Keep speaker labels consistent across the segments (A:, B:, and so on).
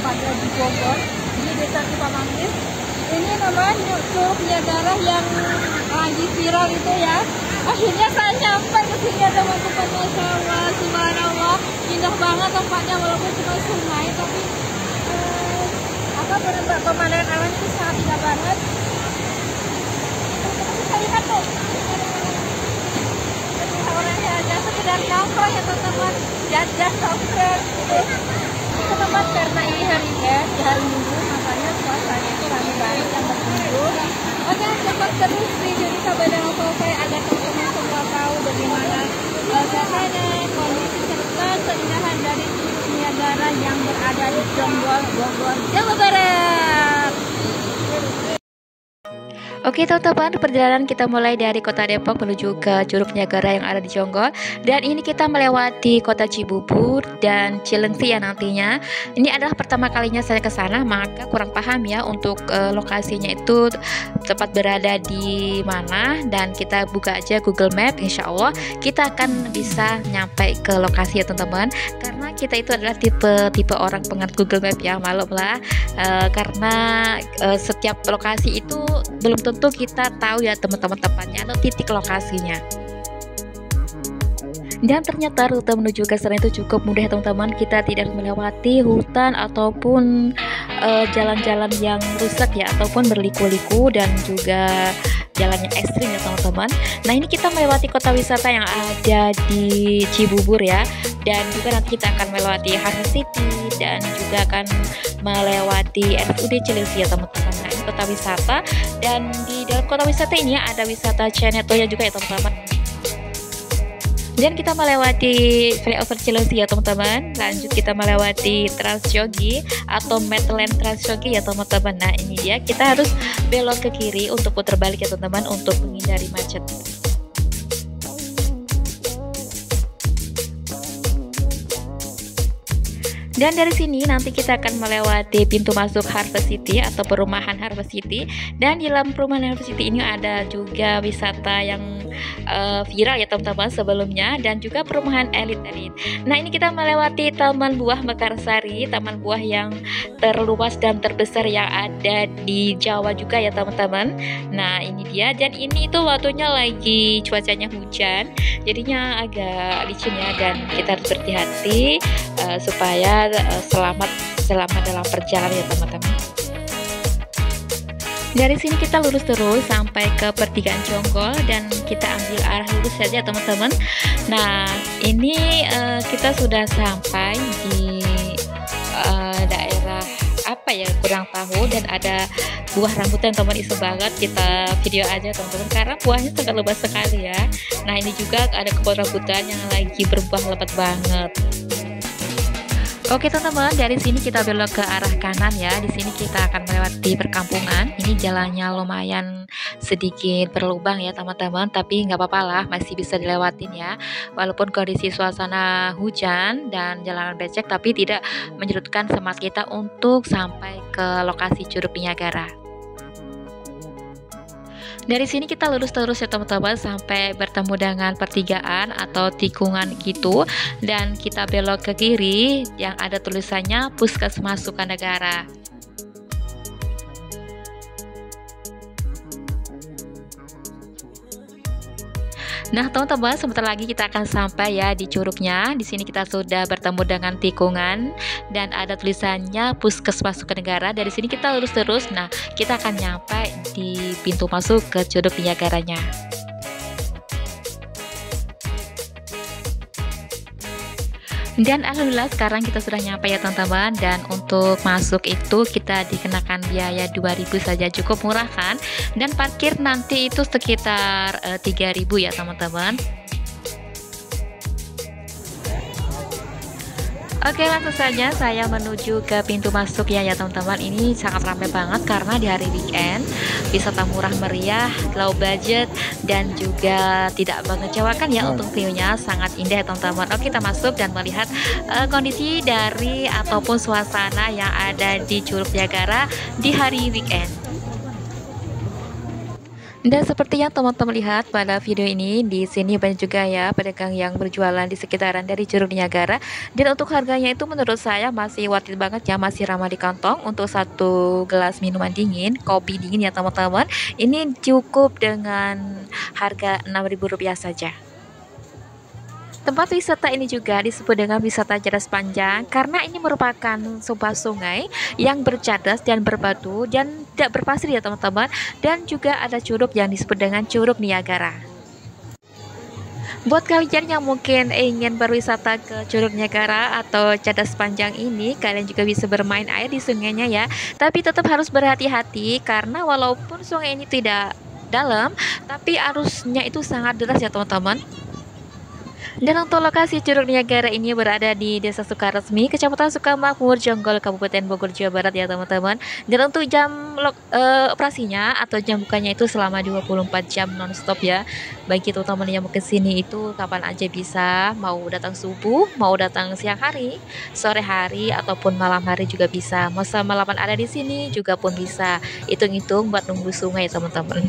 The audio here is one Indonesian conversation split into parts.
A: tepatnya di Bogor, di Desa Cipamanggis. Ini namanya Curug Niagara yang lagi viral itu ya. Akhirnya saya nyampe ke sini ya teman-teman. Masya Allah, subhanallah, indah banget tempatnya walaupun cuma sungai, tapi benar-benar pemandangan alam itu sangat indah banget. Kita lihat tuh, orangnya aja sekedar nongkrong ya teman-teman, jajan songkrong gitu. Teman-teman, karena ini hari Minggu, makanya suasana itu ramai banget yang berkunjung. Oke, cepat terus video ini sampai dengan selesai agar teman-teman semua tahu bagaimana suasana, kondisi serta keindahan dari Curug Niagara yang berada di Jonggol, Bogor, Jawa Barat. Oke teman-teman, perjalanan kita mulai dari kota Depok menuju ke Curug Niagara yang ada di Jonggol. Dan ini kita melewati kota Cibubur dan Cilengsi ya nantinya. Ini adalah pertama kalinya saya ke sana, maka kurang paham ya untuk lokasinya itu tepat berada di mana. Dan kita buka aja Google Map, insya Allah kita akan bisa nyampe ke lokasi ya teman-teman. Karena kita itu adalah tipe orang pengerti Google Map ya, maklum lah. Karena setiap lokasi itu belum tentu kita tahu ya teman-teman tepatnya atau titik lokasinya. Dan ternyata rute menuju ke sana itu cukup mudah ya teman-teman. Kita tidak melewati hutan ataupun jalan-jalan yang rusak ya, ataupun berliku-liku dan juga jalannya ekstrim ya teman-teman. Nah ini kita melewati kota wisata yang ada di Cibubur ya. Dan juga nanti kita akan melewati Harvest City dan juga akan melewati RSUD Cilengsi ya teman-teman. Nah ini kota wisata, dan di dalam kota wisata ini ada wisata Cianetoya juga ya teman-teman. Dan kita melewati flyover Cilengsi ya teman-teman. Lanjut kita melewati Transyogi atau Medland Transyogi ya teman-teman. Nah ini dia, kita harus belok ke kiri untuk putar balik ya teman-teman, untuk menghindari macet. Dan dari sini nanti kita akan melewati pintu masuk Harvest City atau perumahan Harvest City. Dan di dalam perumahan Harvest City ini ada juga wisata yang viral ya teman-teman sebelumnya, dan juga perumahan elit-elit. Nah ini kita melewati Taman Buah Mekarsari, taman buah yang terluas dan terbesar yang ada di Jawa juga ya teman-teman. Nah ini dia, dan ini itu waktunya lagi cuacanya hujan, jadinya agak licin ya, dan kita harus berhati-hati supaya selamat dalam perjalanan ya teman-teman. Dari sini kita lurus terus sampai ke pertigaan Jonggol dan kita ambil arah lurus saja teman-teman. Nah ini kita sudah sampai di daerah apa ya, kurang tahu, dan ada buah rambutan teman, isu banget. Kita video aja teman-teman karena buahnya sangat lebat sekali ya. Nah ini juga ada kebun rambutan yang lagi berbuah lebat banget. Oke teman-teman, dari sini kita belok ke arah kanan ya. Di sini kita akan melewati perkampungan. Ini jalannya lumayan sedikit berlubang ya teman-teman, tapi nggak apa-apa lah, masih bisa dilewatin ya. Walaupun kondisi suasana hujan dan jalanan becek, tapi tidak menyurutkan semangat kita untuk sampai ke lokasi Curug Niagara. Dari sini kita lurus terus ya teman-teman sampai bertemu dengan pertigaan atau tikungan gitu, dan kita belok ke kiri yang ada tulisannya Puskesmas Sukanegara. Nah teman-teman, sebentar lagi kita akan sampai ya di curugnya. Di sini kita sudah bertemu dengan tikungan dan ada tulisannya Puskesmas Sukanegara. Dari sini kita lurus terus. Nah kita akan nyampe di pintu masuk ke Curug Niagaranya. Dan alhamdulillah sekarang kita sudah nyampe ya teman-teman. Dan untuk masuk itu kita dikenakan biaya 2.000 saja, cukup murah kan. Dan parkir nanti itu sekitar 3.000 ya teman-teman. Oke, langsung saja saya menuju ke pintu masuk ya teman-teman. Ini sangat ramai banget karena di hari weekend, wisata murah meriah, low budget, dan juga tidak mengecewakan ya. Untuk view-nya sangat indah ya teman-teman. Oke, kita masuk dan melihat kondisi dari ataupun suasana yang ada di Curug Niagara di hari weekend. Dan seperti yang teman-teman lihat pada video ini, di sini banyak juga ya pedagang yang berjualan di sekitaran dari Curug Niagara. Dan untuk harganya itu menurut saya masih worth it banget ya, masih ramah di kantong. Untuk satu gelas minuman dingin, kopi dingin ya teman-teman, ini cukup dengan harga Rp6.000 saja. Tempat wisata ini juga disebut dengan wisata cadas panjang karena ini merupakan sebuah sungai yang bercadas dan berbatu dan tidak berpasir ya teman-teman, dan juga ada curug yang disebut dengan Curug Niagara. Buat kalian yang mungkin ingin berwisata ke Curug Niagara atau cadas panjang ini, kalian juga bisa bermain air di sungainya ya, tapi tetap harus berhati-hati karena walaupun sungai ini tidak dalam, tapi arusnya itu sangat deras ya teman-teman. Dan untuk lokasi Curug Niagara ini berada di Desa Sukaresmi, Kecamatan Sukamakmur, Jonggol, Kabupaten Bogor, Jawa Barat ya teman-teman. Dan untuk jam operasinya atau jam bukanya itu selama 24 jam nonstop ya. Bagi teman-teman yang mau ke sini itu kapan aja bisa, mau datang subuh, mau datang siang hari, sore hari ataupun malam hari juga bisa. Mau semalaman ada di sini juga pun bisa. Hitung-hitung buat nunggu sungai ya teman-teman.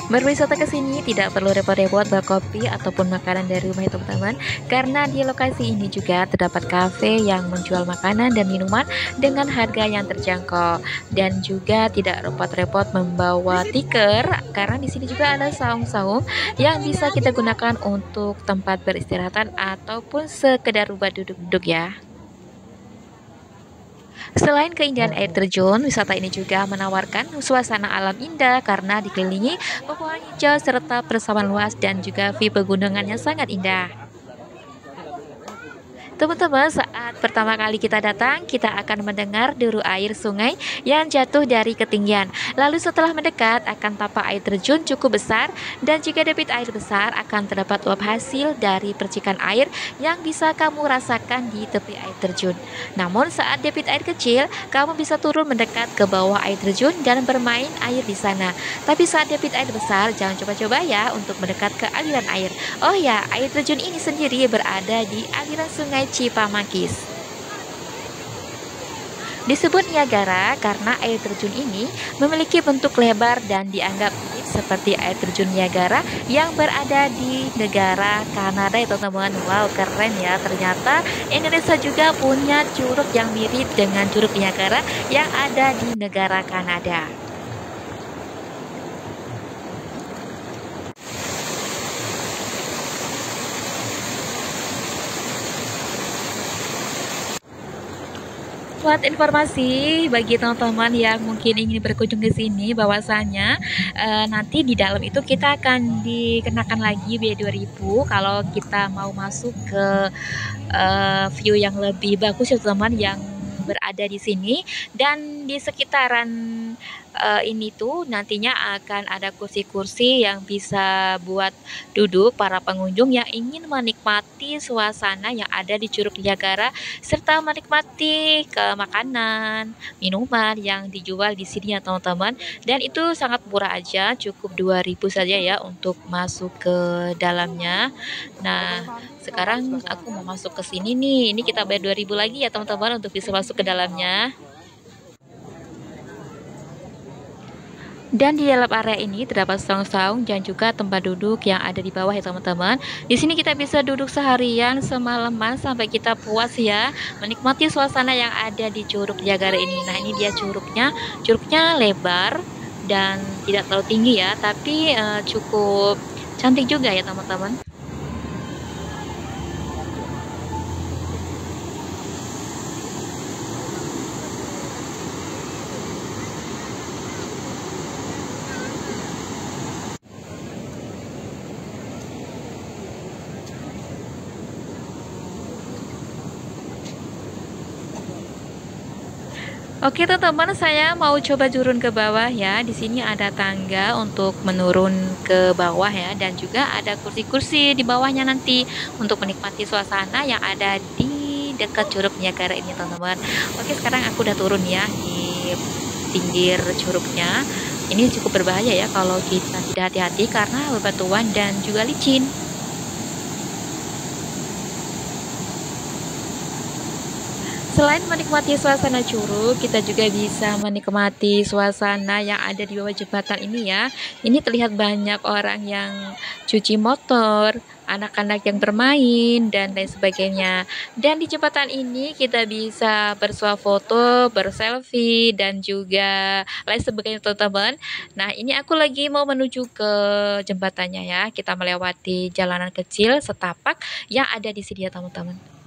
A: Berwisata ke sini tidak perlu repot-repot bawa kopi ataupun makanan dari rumah ya teman-teman, karena di lokasi ini juga terdapat kafe yang menjual makanan dan minuman dengan harga yang terjangkau, dan juga tidak repot-repot membawa tikar karena di sini juga ada saung-saung yang bisa kita gunakan untuk tempat beristirahatan ataupun sekedar buat duduk-duduk ya. Selain keindahan air terjun, wisata ini juga menawarkan suasana alam indah karena dikelilingi pepohonan hijau serta persawahan luas dan juga view pegunungan yang sangat indah. Teman-teman, saat pertama kali kita datang, kita akan mendengar deru air sungai yang jatuh dari ketinggian. Lalu setelah mendekat, akan tampak air terjun cukup besar, dan jika debit air besar, akan terdapat uap hasil dari percikan air yang bisa kamu rasakan di tepi air terjun. Namun saat debit air kecil, kamu bisa turun mendekat ke bawah air terjun dan bermain air di sana. Tapi saat debit air besar, jangan coba-coba ya untuk mendekat ke aliran air. Oh ya, air terjun ini sendiri berada di aliran sungai Cipamakis. Disebut Niagara karena air terjun ini memiliki bentuk lebar dan dianggap mirip seperti air terjun Niagara yang berada di negara Kanada ya teman-teman. Wow, keren ya, ternyata Indonesia juga punya curug yang mirip dengan curug Niagara yang ada di negara Kanada. Buat informasi bagi teman-teman yang mungkin ingin berkunjung ke sini, bahwasanya nanti di dalam itu kita akan dikenakan lagi biaya 2.000 kalau kita mau masuk ke view yang lebih bagus ya teman-teman, yang berada di sini. Dan di sekitaran ini tuh nantinya akan ada kursi-kursi yang bisa buat duduk para pengunjung yang ingin menikmati suasana yang ada di Curug Niagara serta menikmati ke makanan, minuman yang dijual di sini ya teman-teman. Dan itu sangat murah aja, cukup 2.000 saja ya untuk masuk ke dalamnya. Nah, sekarang aku mau masuk ke sini nih. Ini kita bayar 2.000 lagi ya teman-teman untuk bisa masuk ke dalamnya. Dan di dalam area ini terdapat saung-saung dan juga tempat duduk yang ada di bawah ya teman-teman. Di sini kita bisa duduk seharian semalaman sampai kita puas ya, menikmati suasana yang ada di Curug Niagara ini. Nah, ini dia curugnya. Curugnya lebar dan tidak terlalu tinggi ya, tapi cukup cantik juga ya teman-teman. Oke teman-teman, saya mau coba turun ke bawah ya. Di sini ada tangga untuk menurun ke bawah ya, dan juga ada kursi-kursi di bawahnya nanti untuk menikmati suasana yang ada di dekat Curug Niagara ini teman-teman. Oke, sekarang aku udah turun ya di pinggir curugnya. Ini cukup berbahaya ya kalau kita tidak hati-hati karena bebatuan dan juga licin. Selain menikmati suasana Curug, kita juga bisa menikmati suasana yang ada di bawah jembatan ini ya. Ini terlihat banyak orang yang cuci motor, anak-anak yang bermain, dan lain sebagainya. Dan di jembatan ini kita bisa bersuah foto, berselfie, dan juga lain sebagainya teman-teman. Nah, ini aku lagi mau menuju ke jembatannya ya. Kita melewati jalanan kecil setapak yang ada di sini ya teman-teman.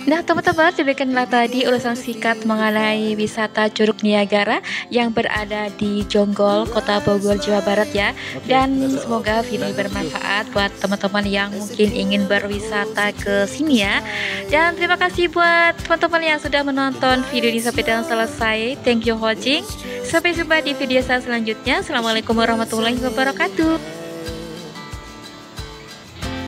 A: Nah teman-teman, demikianlah tadi ulasan singkat mengenai wisata Curug Niagara yang berada di Jonggol, Kota Bogor, Jawa Barat ya. Dan semoga video bermanfaat buat teman-teman yang mungkin ingin berwisata ke sini ya. Dan terima kasih buat teman-teman yang sudah menonton video ini sampai dengan selesai. Thank you for watching. Sampai jumpa di video saya selanjutnya. Assalamualaikum warahmatullahi wabarakatuh.